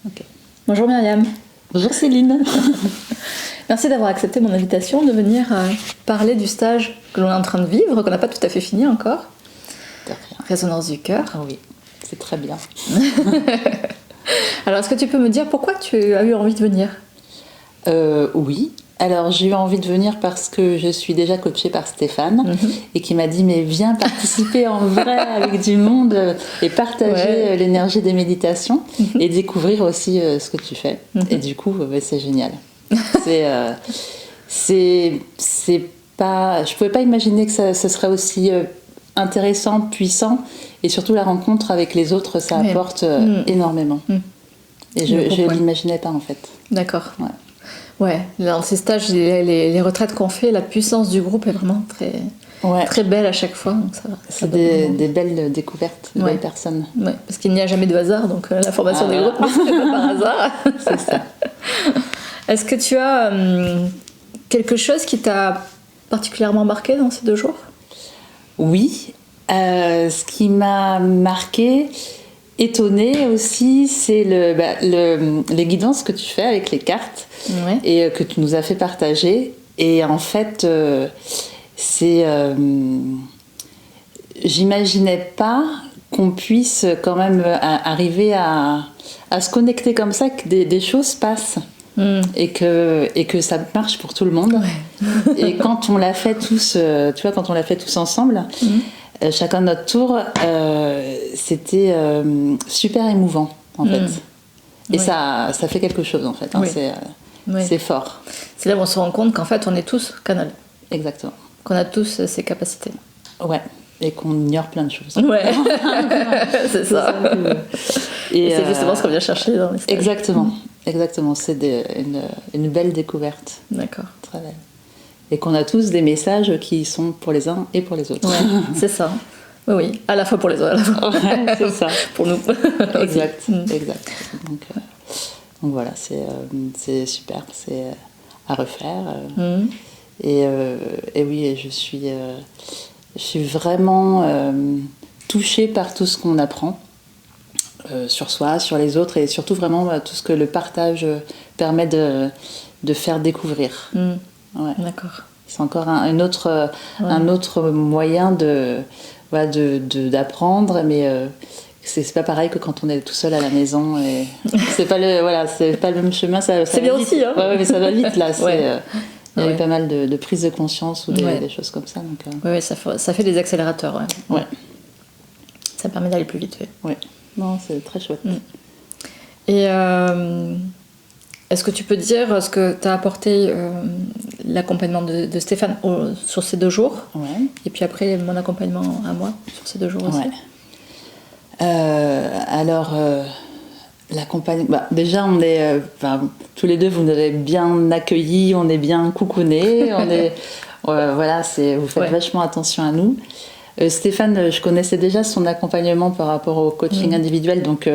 Ok. Bonjour Myriam. Bonjour Céline. Merci d'avoir accepté mon invitation de venir parler du stage que l'on est en train de vivre, qu'on n'a pas tout à fait fini encore. De rien. Résonance du cœur. Ah oui, c'est très bien. Alors, est-ce que tu peux me dire pourquoi tu as eu envie de venir ? Oui. Alors, j'ai eu envie de venir parce que je suis déjà coachée par Stéphane et qui m'a dit mais viens participer en vrai avec du monde et partager l'énergie des méditations et découvrir aussi ce que tu fais. Et du coup, c'est génial. C'est pas, je pouvais pas imaginer que ce serait aussi intéressant, puissant, et surtout la rencontre avec les autres, ça apporte énormément. Et je l'imaginais pas en fait. D'accord. Ouais, dans ces stages, les retraites qu'on fait, la puissance du groupe est vraiment très belle à chaque fois. Donc c'est des belles découvertes, de belles personnes. Ouais, parce qu'il n'y a jamais de hasard, donc la formation des groupes ne se fait pas par hasard. C'est ça. Est-ce que tu as quelque chose qui t'a particulièrement marqué dans ces 2 jours ? Oui. Ce qui m'a marqué, étonnée aussi, c'est les guidances que tu fais avec les cartes et que tu nous as fait partager. Et en fait, j'imaginais pas qu'on puisse quand même arriver à se connecter comme ça, que des choses passent. Et que ça marche pour tout le monde. Et quand on l'a fait tous, tu vois, quand on l'a fait tous ensemble, chacun notre tour, c'était super émouvant en fait. Et ça fait quelque chose en fait. Hein, c'est fort. C'est là où on se rend compte qu'en fait on est tous canal. Exactement. Qu'on a tous ces capacités. Ouais. Et qu'on ignore plein de choses. Ouais. C'est ça. Et c'est justement ce qu'on vient chercher dans les stages. Exactement. C'est une belle découverte. D'accord. Très belle. Et qu'on a tous des messages qui sont pour les uns et pour les autres. Ouais, c'est ça. Oui, à la fois pour les autres, à la fois. Ouais, c'est ça. Pour nous. Exact. Donc voilà, c'est super, c'est à refaire. Et oui, je suis vraiment touchée par tout ce qu'on apprend sur soi, sur les autres, et surtout vraiment tout ce que le partage permet de faire découvrir. Ouais. D'accord. C'est encore un autre moyen d'apprendre, mais c'est pas pareil que quand on est tout seul à la maison. Et c'est pas le même chemin. Ça c'est bien vite. Aussi, hein. Ouais, mais ça va vite là. Il y a eu pas mal de prises de conscience ou des choses comme ça. Donc, Oui, ça fait des accélérateurs. Ouais. Ça permet d'aller plus vite. Ouais. Non, c'est très chouette. Et est-ce que tu peux dire ce que t'as apporté l'accompagnement de Stéphane sur ces 2 jours ? Ouais. Et puis après mon accompagnement à moi sur ces 2 jours aussi. Alors l'accompagnement, déjà on est tous les deux, vous nous avez bien accueillis, on est bien coucounés, on est vous faites vachement attention à nous. Stéphane, je connaissais déjà son accompagnement par rapport au coaching individuel, donc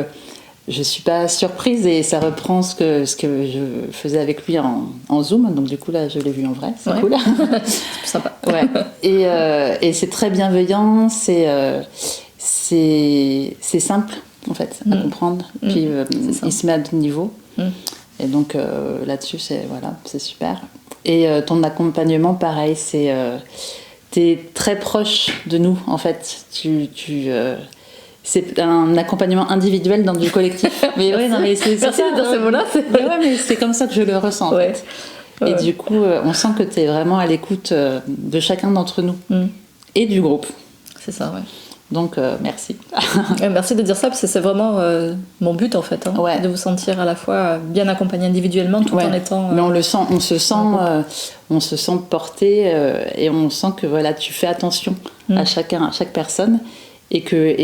je suis pas surprise, et ça reprend ce que je faisais avec lui en Zoom, donc du coup là je l'ai vu en vrai, c'est cool. C'est plus sympa. Ouais. Et c'est très bienveillant, c'est simple en fait à comprendre, puis il se met à 2 niveaux, et donc là-dessus c'est super. Et ton accompagnement pareil, t'es très proche de nous en fait, c'est un accompagnement individuel dans du collectif. Mais ouais, non, mais c'est merci de dire ces mots-là. Mais c'est comme ça que je le ressens en fait. Et du coup, on sent que tu es vraiment à l'écoute de chacun d'entre nous et du groupe. C'est ça, ouais. Donc merci. Merci de dire ça, parce que c'est vraiment mon but en fait, de vous sentir à la fois bien accompagné individuellement tout en étant. Mais on se sent porté, et on sent que tu fais attention à chaque personne. Et que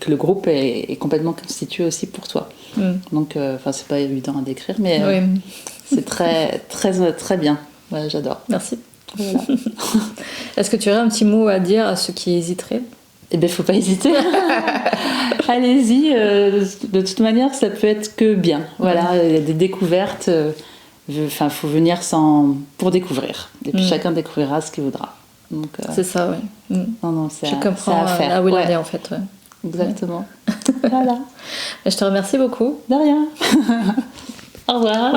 le groupe est complètement constitué aussi pour toi. Donc, c'est pas évident à décrire, mais c'est très, très, très bien. Ouais, j'adore. Merci. Voilà. Est-ce que tu aurais un petit mot à dire à ceux qui hésiteraient ? Eh bien, faut pas hésiter. Allez-y. De toute manière, ça peut être que bien. Voilà, il y a des découvertes. Faut venir pour découvrir. Et puis chacun découvrira ce qu'il voudra. Donc, c'est ça, oui. Non, c'est chacun prend à faire. là où il en est en fait. Exactement. Voilà. Je te remercie beaucoup. De rien. Au revoir.